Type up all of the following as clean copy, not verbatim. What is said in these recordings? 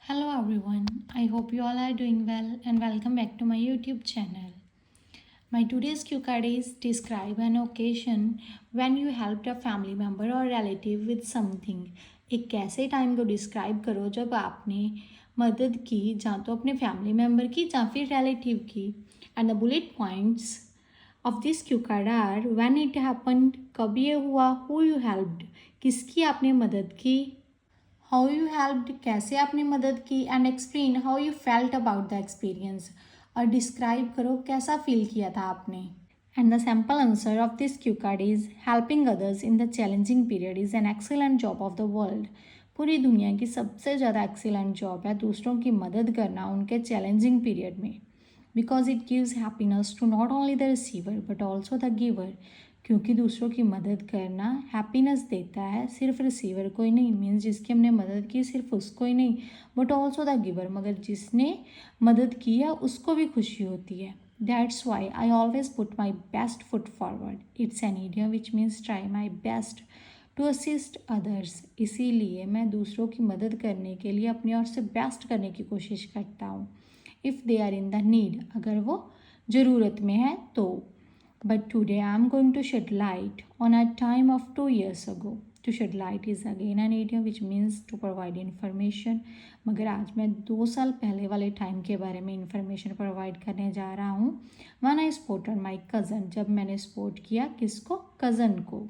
Hello everyone, I hope you all are doing well and welcome back to my YouTube channel. My today's cue card is describe an occasion when you helped a family member or relative with something. एक ऐसे time को describe करो जब आपने मदद की या तो अपने फैमिली मेम्बर की या फिर रिलेटिव की. And the bullet points of this cue card are when it happened, कब ये हुआ, हु यू हेल्प्ड, किसकी आपने मदद की, हाउ यू हेल्प्ड, कैसे आपने मदद की, and explain how you felt about the experience, और डिस्क्राइब करो कैसा फील किया था आपने. And the sample answer of this cue card is helping others in the challenging period is an excellent job of the world. पूरी दुनिया की सबसे ज़्यादा एक्सीलेंट जॉब है दूसरों की मदद करना उनके चैलेंजिंग पीरियड में. Because it gives happiness to not only the receiver but also the giver. क्योंकि दूसरों की मदद करना हैप्पीनेस देता है, सिर्फ रिसीवर को ही नहीं, मीन्स जिसकी हमने मदद की सिर्फ उसको ही नहीं, बट ऑल्सो द गिवर, मगर जिसने मदद की है उसको भी खुशी होती है. That's why I always put my best foot forward. It's an idiom which means try my best to assist others. इसीलिए मैं दूसरों की मदद करने के लिए अपनी ओर से बेस्ट करने की कोशिश करता हूँ. If they are in the need, अगर वो ज़रूरत में है तो. But today I am going to shed light on a time of 2 years ago. To shed light is again an idiom which means to provide information. मगर आज मैं 2 साल पहले वाले टाइम के बारे में इंफॉर्मेशन प्रोवाइड करने जा रहा हूँ. When I supported my cousin, जब मैंने सपोर्ट किया किसको, कज़न को.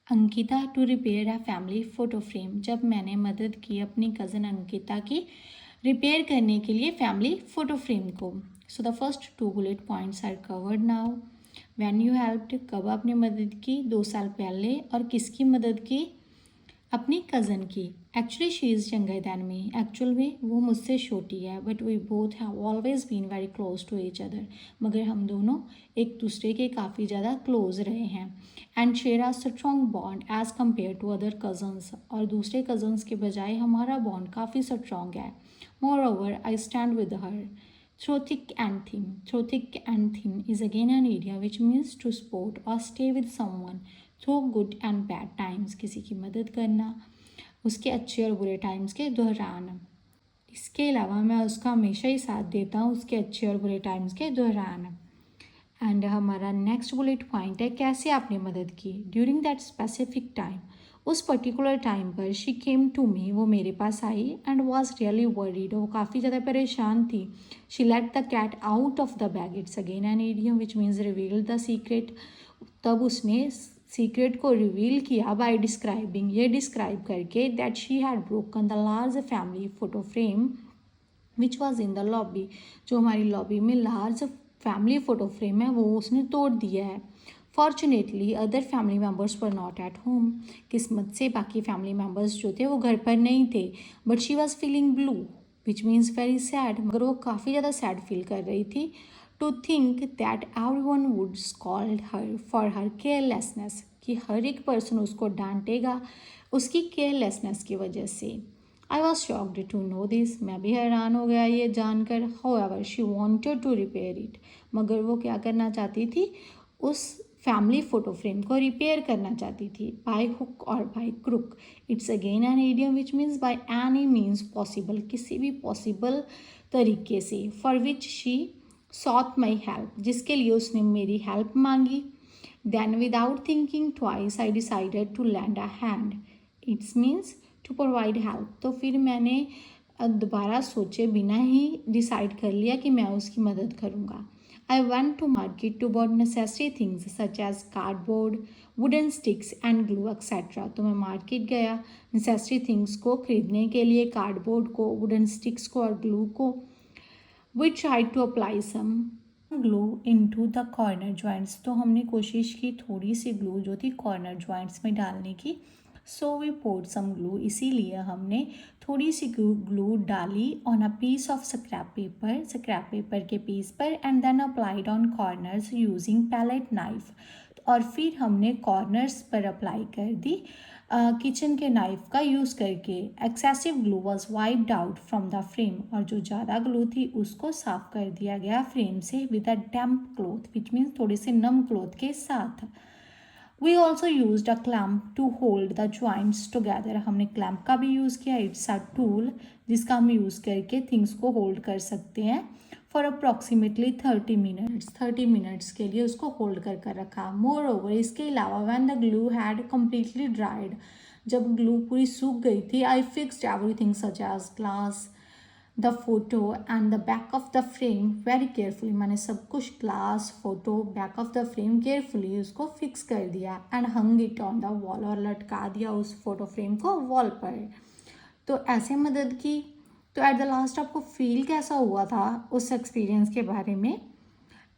Ankita to repair a family photo frame, जब मैंने मदद की अपनी कज़न अंकिता की रिपेयर करने के लिए फैमिली फ़ोटो फ्रेम को. So the first 2 bullet points are covered now. When you helped, कब आपने मदद की, 2 साल पहले, और किसकी मदद की, अपनी कज़न की. Actually she is younger than me, actual में वो मुझसे छोटी है, but we both have always been very close to each other. मगर हम दोनों एक दूसरे के काफ़ी ज़्यादा क्लोज रहे हैं. And share a strong bond as compare to other cousins, और दूसरे कज़न्स के बजाय हमारा बॉन्ड काफ़ी स्ट्रॉन्ग है. More over I stand with her through thick and thin. Through thick and thin is again an idiom which means to support or stay with someone through good and bad times. किसी की मदद करना उसके अच्छे और बुरे times के दौरान. इसके अलावा मैं उसका हमेशा ही साथ देता हूँ उसके अच्छे और बुरे टाइम्स के दौरान. एंड हमारा नेक्स्ट बुलेट पॉइंट है कैसे आपने मदद की. ड्यूरिंग दैट स्पेसिफिक टाइम, उस पर्टिकुलर टाइम पर शी केम टू मी, वो मेरे पास आई, एंड वॉज रियली वरीड, वो काफ़ी ज़्यादा परेशान थी. She let the cat out of the bag. It's again an idiom which means reveal the secret. तब उसने सीक्रेट को रिवील किया बाय डिस्क्राइबिंग, ये डिस्क्राइब करके that she had broken the large family photo frame which was in the lobby. जो हमारी lobby में large family photo frame है वो उसने तोड़ दिया है. Fortunately other family members were not at home. किस्मत से बाकी फैमिली मेम्बर्स जो थे वो घर पर नहीं थे. But she was feeling blue which means very sad, मगर वो काफ़ी ज़्यादा सैड फील कर रही थी. To think that everyone would scold her for her carelessness, कि हर एक पर्सन उसको डांटेगा उसकी केयरलेसनेस की वजह से. I was shocked to know this, मैं भी हैरान हो गया ये जानकर. However she wanted to repair it, मगर वो क्या करना चाहती थी, उस फैमिली फ़ोटो फ्रेम को रिपेयर करना चाहती थी. By hook or by crook. It's again an idiom which means by any means possible, किसी भी पॉसिबल तरीके से. For which she sought my help, जिसके लिए उसने मेरी हेल्प मांगी. Then without thinking twice I decided to lend a hand. It's means to provide help. तो फिर मैंने दोबारा सोचे बिना ही डिसाइड कर लिया कि मैं उसकी मदद करूँगा. I went to market to bought necessary things such as cardboard, wooden sticks and glue etcetera. तो मैं मार्केट गया नेसेसरी थिंग्स को खरीदने के लिए, कार्डबोर्ड को, वुडन स्टिक्स को और ग्लू को. We try to apply some glue into the corner joints. तो हमने कोशिश की थोड़ी सी ग्लू जो थी कॉर्नर जॉइंट्स में डालने की. So we poured some glue, इसीलिए हमने थोड़ी सी ग्लू डाली on a piece of scrap paper के पीस पर, and then applied on corners using palette knife. और फिर हमने कॉर्नर्स पर अप्लाई कर दी किचन के नाइफ का यूज़ करके. Excessive glue was wiped out from the frame, और जो ज़्यादा ग्लू थी उसको साफ कर दिया गया फ्रेम से with a damp cloth which means थोड़े से नम क्लोथ के साथ. We also use a clamp to hold the joints together, हमने क्लैम्प का भी यूज़ किया। इट्स अ टूल जिसका हम यूज़ करके थिंग्स को होल्ड कर सकते हैं फॉर अप्रॉक्सीमेटली 30 मिनट्स के लिए उसको होल्ड कर रखा। मोर ओवर, इसके अलावा when the glue had completely dried, जब ग्लू पूरी सूख गई थी, I fixed everything such as glass, the photo and the back of the frame very carefully, मैंने सब कुछ glass, photo, back of the frame carefully उसको फिक्स कर दिया। And hung it on the wall, और लटका दिया उस फोटो फ्रेम को वॉल पर। तो ऐसे मदद की। तो एट द लास्ट आपको फील कैसा हुआ था उस एक्सपीरियंस के बारे में?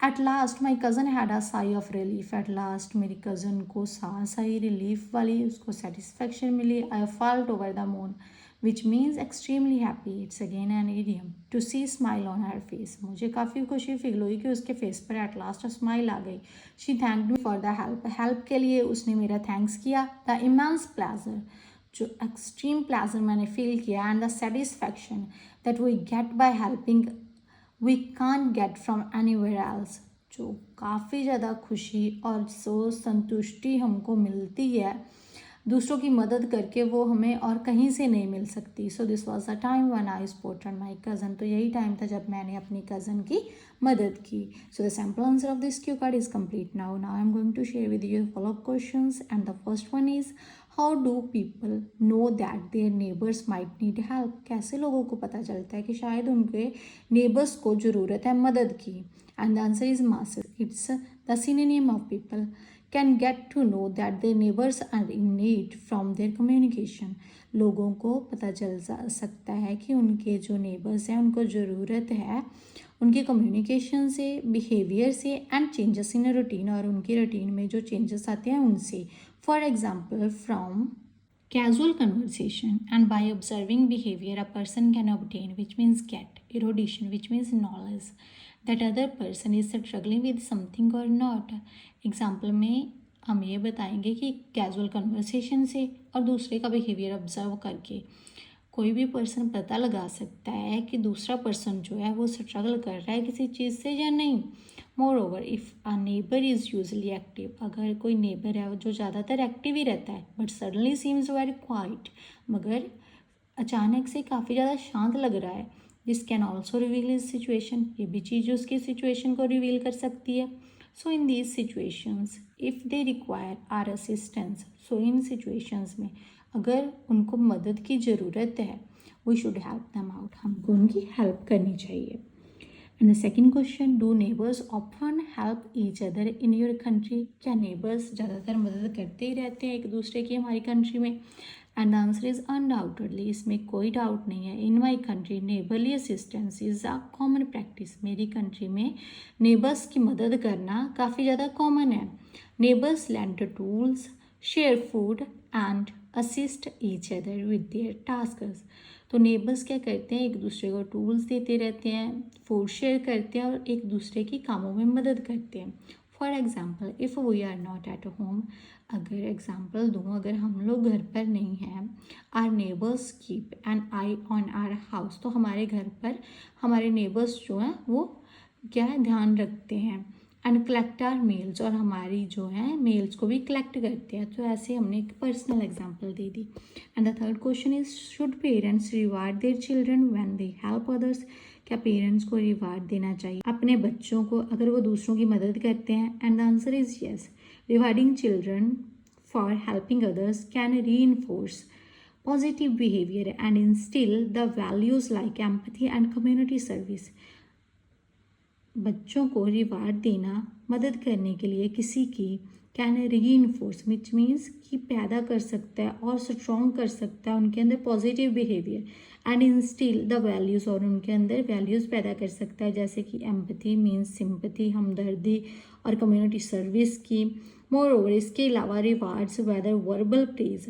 At last my cousin had a sigh of relief, at last मेरी कज़न को सांस आई रिलीफ वाली, उसको सेटिस्फेक्शन मिली। I felt over the moon which means extremely happy, it's again an idiom, to see smile on her face, मुझे काफ़ी खुशी फील हुई कि उसके फेस पर एट लास्ट स्माइल आ गई। She thanked me for the help के लिए उसने मेरा थैंक्स किया। द इमेंस प्लेजर, जो एक्सट्रीम प्लेजर मैंने फील किया, and the satisfaction that we get by helping we can't get from anywhere else, जो काफ़ी ज़्यादा खुशी और संतुष्टि हमको मिलती है दूसरों की मदद करके, वो हमें और कहीं से नहीं मिल सकती। So this was a time one I supported my cousin, तो यही टाइम था जब मैंने अपनी कज़न की मदद की। So the sample answer of this cue card is complete now. Now I am going to share with you follow up questions and the first one is how do people know that their neighbours might need help, कैसे लोगों को पता चलता है कि शायद उनके neighbours को ज़रूरत है मदद की? And the answer is masses, it's the synonym of people can get to know that their neighbors are in need from their communication, लोगों को पता चल सकता है कि उनके जो नेबर्स हैं उनको ज़रूरत है उनके कम्युनिकेशन से, बिहेवियर से, एंड चेंजेस इन रूटीन, और उनकी रूटीन में जो चेंजेस आते हैं उनसे। For example from casual conversation and by observing behavior a person can obtain, which means get, erudition, which means knowledge that other person is struggling with something or not। Example में हम ये बताएंगे कि casual conversation से और दूसरे का behaviour observe करके कोई भी पर्सन पता लगा सकता है कि दूसरा पर्सन जो है वो स्ट्रगल कर रहा है किसी चीज़ से या नहीं। More over if a neighbour is usually active, अगर कोई नेबर है जो ज़्यादातर एक्टिव ही रहता है but suddenly seems very quite, मगर अचानक से काफ़ी ज़्यादा शांत लग रहा है, this can also reveal his situation, ये भी चीज़ उसकी सिचुएशन को रिवील कर सकती है। So in these situations if they require our assistance, so in situations में अगर उनको मदद की ज़रूरत है we should help them out, हमको उनकी हेल्प करनी चाहिए। And the second question, do neighbours often help each other in your country, क्या नेबर्स ज़्यादातर मदद करते ही रहते हैं एक दूसरे की हमारी कंट्री में? And the answer is undoubtedly, इसमें कोई डाउट नहीं है। In my country neighbourly assistance is a common practice, मेरी कंट्री में नेबर्स की मदद करना काफ़ी ज़्यादा कॉमन है। Neighbours lend tools, share food and assist each other with their tasks, तो नेबर्स क्या करते हैं, एक दूसरे को टूल्स देते रहते हैं, फूड शेयर करते हैं और एक दूसरे की कामों में मदद करते हैं। For example if we are not at home, अगर एग्ज़ाम्पल दूँ, अगर हम लोग घर पर नहीं हैं, our neighbours keep an eye on our house, तो हमारे घर पर हमारे नेबर्स जो हैं वो क्या है, ध्यान रखते हैं। एंड कलेक्ट आर मेल्स, और हमारी जो है मेल्स को भी कलेक्ट करते हैं। तो ऐसे हमने एक personal example they the. And the third question is should parents reward their children when they help others, क्या पेरेंट्स को रिवार्ड देना चाहिए अपने बच्चों को अगर वो दूसरों की मदद करते हैं? And the answer is yes, rewarding children for helping others can reinforce positive behavior and instill the values like empathy and community service। बच्चों को रिवार्ड देना मदद करने के लिए किसी की कैन रीइंफोर्स विच मीन्स कि पैदा कर सकता है और स्ट्रॉन्ग कर सकता है उनके अंदर positive behaviour, and instil the values, और उनके अंदर वैल्यूज़ पैदा कर सकता है जैसे कि एम्पथी मीन्स सिंपथी, हमदर्दी, और कम्युनिटी सर्विस की। मोर ओवर इसके अलावा rewards whether verbal praise,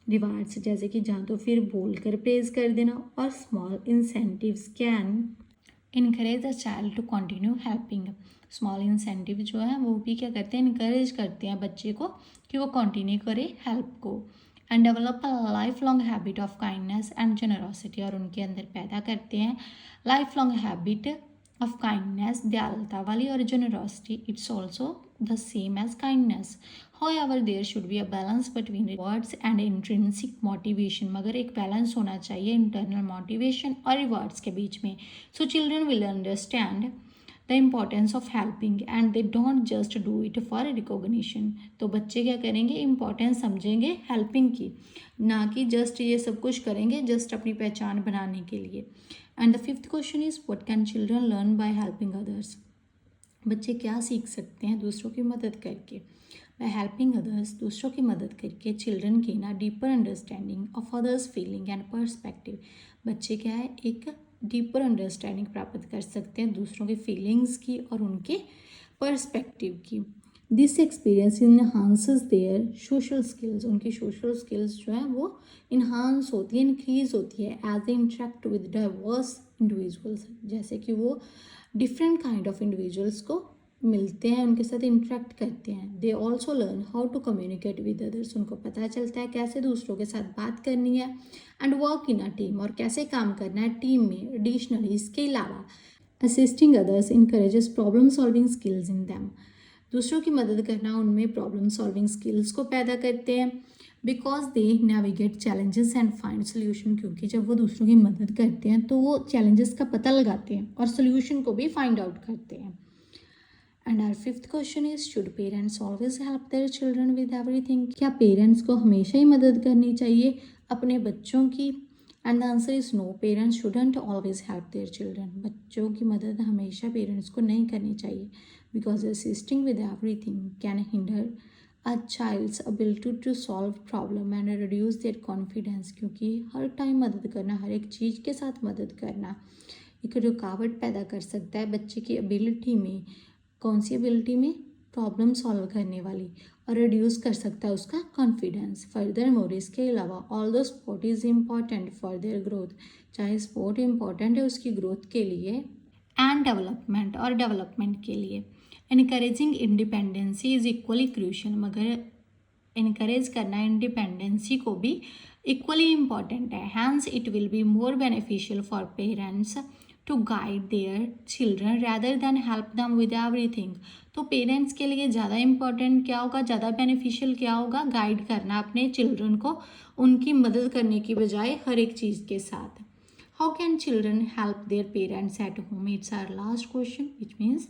rewards जैसे कि जहाँ तो फिर बोलकर प्रेज कर देना, और small incentives can encourage a child to continue helping, small incentive जो है वो भी क्या करते हैं, इनकरेज करते हैं बच्चे को कि वो कंटिन्यू करे हेल्प को। And develop a life long habit of kindness and generosity, और उनके अंदर पैदा करते हैं life long habit of kindness, दयालुता वाली, और generosity, it's also the same as kindness. However, there should be a balance between rewards and intrinsic motivation. मगर एक balance होना चाहिए internal motivation और rewards के बीच में. So children will understand the importance of helping and they don't just do it for recognition. तो बच्चे क्या करेंगे, importance समझेंगे helping की, ना कि just ये सब कुछ करेंगे just अपनी पहचान बनाने के लिए. And the fifth question is, what can children learn by helping others? बच्चे क्या सीख सकते हैं दूसरों की मदद करके. बाय हेल्पिंग अदर्स, दूसरों की मदद करके children gain a deeper understanding of others feeling and perspective. बच्चे क्या है, एक डीपर अंडरस्टैंडिंग प्राप्त कर सकते हैं दूसरों की फीलिंग्स की और उनके पर्सपेक्टिव की. This experience enhances their social skills. उनकी सोशल स्किल्स जो है वो इन्हांस होती है, इंक्रीज होती है as they interact with diverse individuals. जैसे कि वो डिफरेंट काइंड ऑफ इंडिविजुअल्स को मिलते हैं, उनके साथ इंटरेक्ट करते हैं. They also learn how to communicate with others. उनको पता चलता है कैसे दूसरों के साथ बात करनी है. And work in a team, और कैसे काम करना है टीम में. एडिशनली इसके अलावा assisting others encourages problem solving skills in them. दूसरों की मदद करना उनमें प्रॉब्लम सॉल्विंग स्किल्स को पैदा करते हैं. Because they navigate challenges and find solution. क्योंकि जब वो दूसरों की मदद करते हैं तो वो चैलेंजेस का पता लगाते हैं और सोल्यूशन को भी फाइंड आउट करते हैं. And our fifth question is, should parents always help their children with everything. क्या पेरेंट्स को हमेशा ही मदद करनी चाहिए अपने बच्चों की. And the answer is no, parents shouldn't always help their children. बच्चों की मदद हमेशा पेरेंट्स को नहीं करनी चाहिए. Because assisting with everything can hinder a child's ability to solve problem and reduce their confidence. क्योंकि हर टाइम मदद करना, हर एक चीज़ के साथ मदद करना एक रुकावट पैदा कर सकता है बच्चे की एबिलिटी में. कौन सी एबिलिटी में, प्रॉब्लम सॉल्व करने वाली, और रिड्यूस कर सकता है उसका कॉन्फिडेंस. फर्दर मोर इसके अलावा all the sport is important for their growth. चाहे स्पोर्ट इम्पॉर्टेंट है उसकी ग्रोथ के लिए एंड डेवलपमेंट, और डेवलपमेंट के लिए. Encouraging independency is equally crucial. मगर इनकरेज करना इंडिपेंडेंसी को भी इक्वली इम्पॉर्टेंट है. Hence it will be more beneficial for parents to guide their children rather than help them with everything. तो पेरेंट्स के लिए ज़्यादा इम्पॉर्टेंट क्या होगा, ज़्यादा बेनिफिशियल क्या होगा, गाइड करना अपने चिल्ड्रन को, उनकी मदद करने की बजाय हर एक चीज़ के साथ. How can children help their parents at home. It's our last question which means,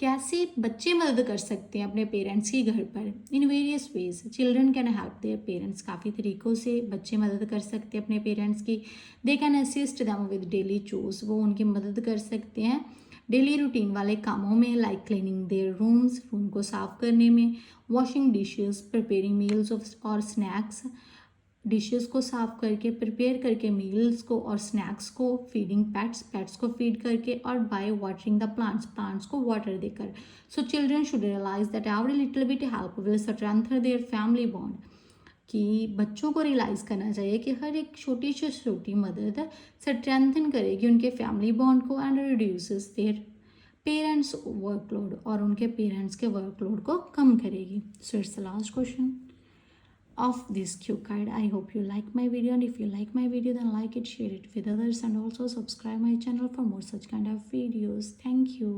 कैसे बच्चे मदद कर सकते हैं अपने पेरेंट्स की घर पर. In various ways children can help their parents. काफ़ी तरीक़ों से बच्चे मदद कर सकते हैं अपने पेरेंट्स की. They can assist them with daily chores. वो उनकी मदद कर सकते हैं डेली रूटीन वाले कामों में, like cleaning their rooms, room को साफ़ करने में, वॉशिंग डिशेस, प्रिपेयरिंग मील्स और स्नैक्स, डिशेस को साफ़ करके, प्रिपेयर करके मील्स को और स्नैक्स को, फीडिंग पेट्स, पेट्स को फीड करके, और by watering the plants, plants को वाटर देकर. So children should realise that every little bit help will strengthen their family bond. कि बच्चों को रियलाइज़ करना चाहिए कि हर एक छोटी से छोटी मदद स्ट्रेंथन करेगी उनके फैमिली बॉन्ड को and reduces their parents workload, और उनके पेरेंट्स के वर्कलोड को कम करेगी. So it's the last question of this cue card. I hope you like my video, and if you like my video then like it, share it with others, and also subscribe my channel for more such kind of videos. Thank you.